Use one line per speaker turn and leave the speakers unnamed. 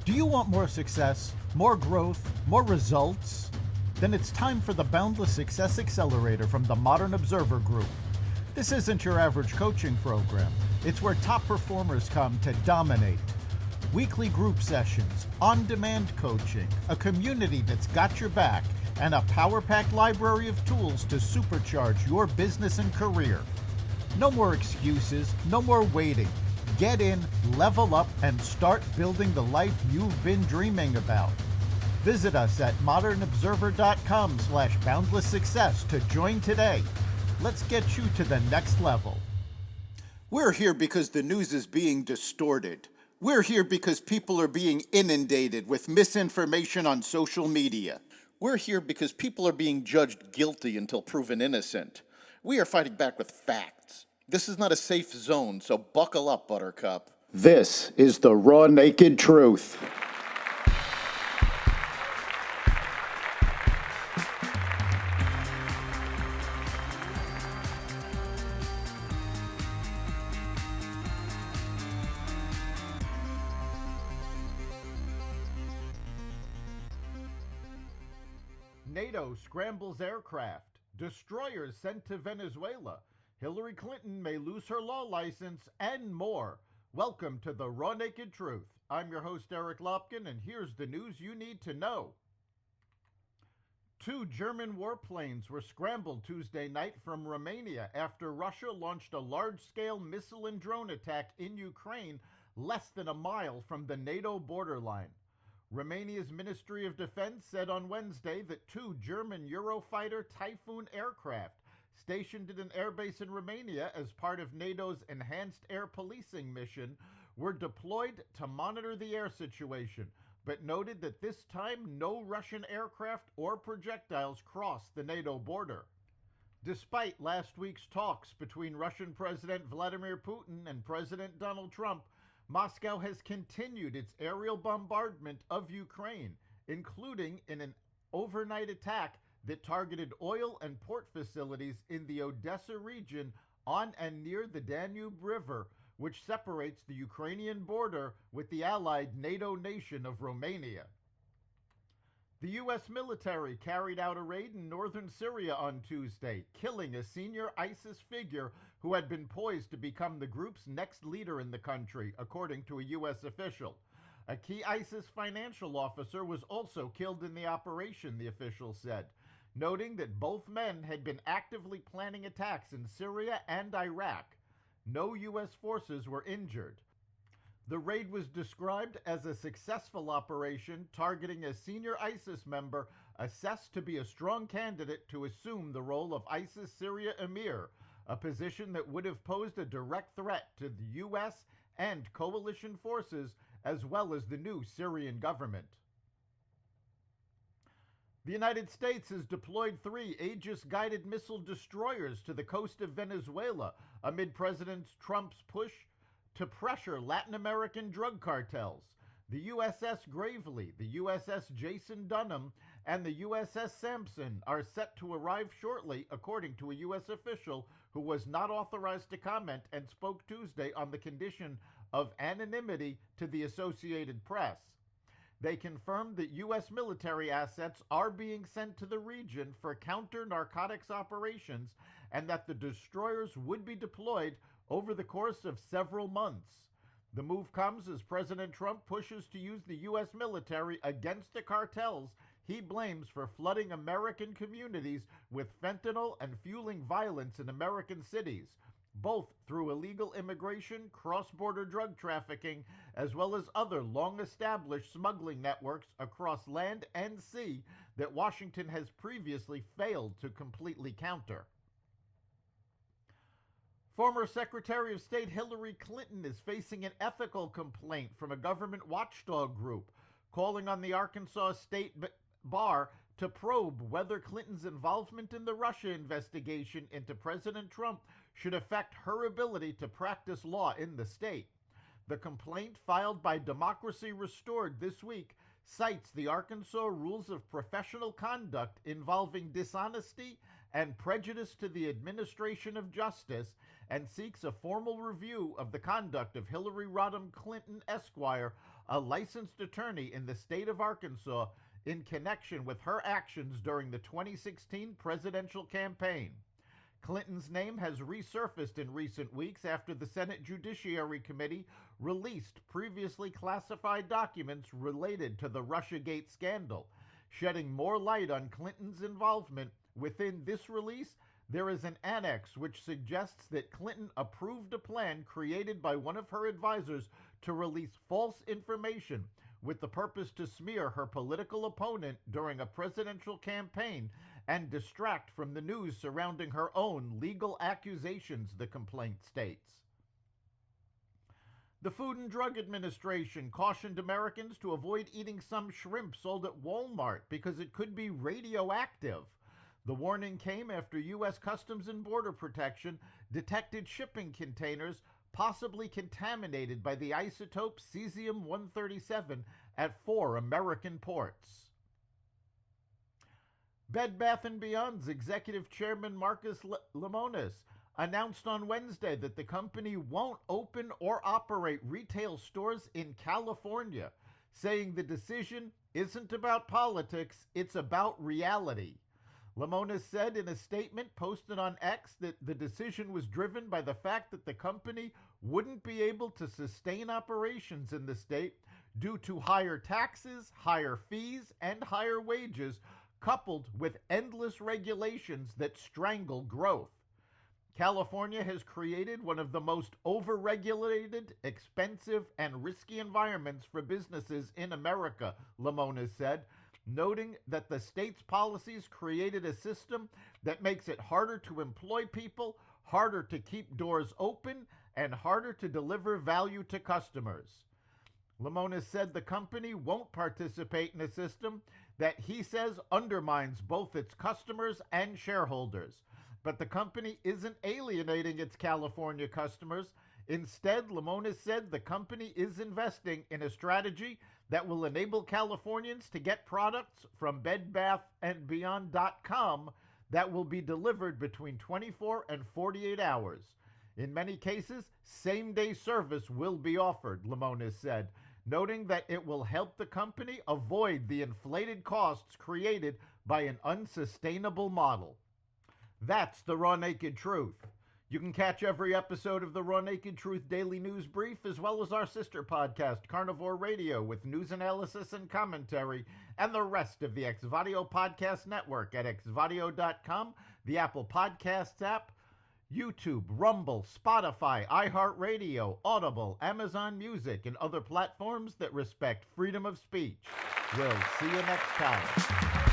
Do you want more success, more growth, more results? Then it's time for the Boundless Success Accelerator from the Modern Observer Group. This isn't your average coaching program. It's where top performers come to dominate. Weekly group sessions, on-demand coaching, a community that's got your back, and a power-packed library of tools to supercharge your business and career. No more excuses, no more waiting. Get in, level up, and start building the life you've been dreaming about. Visit us at modernobserver.com/boundlesssuccess to join today. Let's get you to the next level. We're here because the news is being distorted. We're here because people are being inundated with misinformation on social media. We're here because people are being judged guilty until proven innocent. We are fighting back with facts. This is not a safe zone, so buckle up, Buttercup. This is the raw, naked truth. NATO scrambles aircraft. Destroyers sent to Venezuela. Hillary Clinton may lose her law license, and more. Welcome to the Raw Naked Truth. I'm your host, Eric Lopkin, and here's the news you need to know. 2 German warplanes were scrambled Tuesday night from Romania after Russia launched a large-scale missile and drone attack in Ukraine less than a mile from the NATO borderline. Romania's Ministry of Defense said on Wednesday that 2 German Eurofighter Typhoon aircraft stationed at an airbase in Romania as part of NATO's enhanced air policing mission were deployed to monitor the air situation, but noted that this time no Russian aircraft or projectiles crossed the NATO border. Despite last week's talks between Russian President Vladimir Putin and President Donald Trump, Moscow has continued its aerial bombardment of Ukraine, including in an overnight attack that targeted oil and port facilities in the Odessa region on and near the Danube River, which separates the Ukrainian border with the allied NATO nation of Romania. The U.S. military carried out a raid in northern Syria on Tuesday, killing a senior ISIS figure who had been poised to become the group's next leader in the country, according to a U.S. official. A key ISIS financial officer was also killed in the operation, the official said, noting that both men had been actively planning attacks in Syria and Iraq. No U.S. forces were injured. The raid was described as a successful operation targeting a senior ISIS member assessed to be a strong candidate to assume the role of ISIS Syria emir, a position that would have posed a direct threat to the U.S. and coalition forces as well as the new Syrian government. The United States has deployed 3 Aegis-guided missile destroyers to the coast of Venezuela amid President Trump's push to pressure Latin American drug cartels. The USS Gravely, the USS Jason Dunham, and the USS Sampson are set to arrive shortly, according to a U.S. official who was not authorized to comment and spoke Tuesday on the condition of anonymity to the Associated Press. They confirmed that U.S. military assets are being sent to the region for counter-narcotics operations and that the destroyers would be deployed over the course of several months. The move comes as President Trump pushes to use the U.S. military against the cartels he blames for flooding American communities with fentanyl and fueling violence in American cities, both through illegal immigration, cross-border drug trafficking, as well as other long-established smuggling networks across land and sea that Washington has previously failed to completely counter. Former Secretary of State Hillary Clinton is facing an ethical complaint from a government watchdog group, calling on the Arkansas State Bar to probe whether Clinton's involvement in the Russia investigation into President Trump should affect her ability to practice law in the state. The complaint filed by Democracy Restored this week cites the Arkansas Rules of Professional Conduct involving dishonesty and prejudice to the administration of justice, and seeks a formal review of the conduct of Hillary Rodham Clinton Esquire, a licensed attorney in the state of Arkansas, in connection with her actions during the 2016 presidential campaign. Clinton's name has resurfaced in recent weeks after the Senate Judiciary Committee released previously classified documents related to the Russiagate scandal. Shedding more light on Clinton's involvement, within this release, there is an annex which suggests that Clinton approved a plan created by one of her advisors to release false information with the purpose to smear her political opponent during a presidential campaign and distract from the news surrounding her own legal accusations, the complaint states. The Food and Drug Administration cautioned Americans to avoid eating some shrimp sold at Walmart because it could be radioactive. The warning came after U.S. Customs and Border Protection detected shipping containers possibly contaminated by the isotope cesium-137 at 4 American ports. Bed Bath & Beyond's executive chairman Marcus Lemonis announced on Wednesday that the company won't open or operate retail stores in California, saying the decision isn't about politics, it's about reality. Lemonis said in a statement posted on X that the decision was driven by the fact that the company wouldn't be able to sustain operations in the state due to higher taxes, higher fees, and higher wages, coupled with endless regulations that strangle growth. California has created one of the most overregulated, expensive, and risky environments for businesses in America, Lemonis said, noting that the state's policies created a system that makes it harder to employ people, harder to keep doors open, and harder to deliver value to customers. Lemonis said the company won't participate in a system that he says undermines both its customers and shareholders. But the company isn't alienating its California customers. Instead, Lemonis said the company is investing in a strategy that will enable Californians to get products from BedBathAndBeyond.com that will be delivered between 24 and 48 hours. In many cases, same-day service will be offered, Lemonis said, noting that it will help the company avoid the inflated costs created by an unsustainable model. That's the Raw Naked Truth. You can catch every episode of the Raw Naked Truth Daily News Brief, as well as our sister podcast, Carnivore Radio, with news analysis and commentary, and the rest of the Xvadio Podcast Network at xvadio.com, the Apple Podcasts app, YouTube, Rumble, Spotify, iHeartRadio, Audible, Amazon Music, and other platforms that respect freedom of speech. We'll see you next time.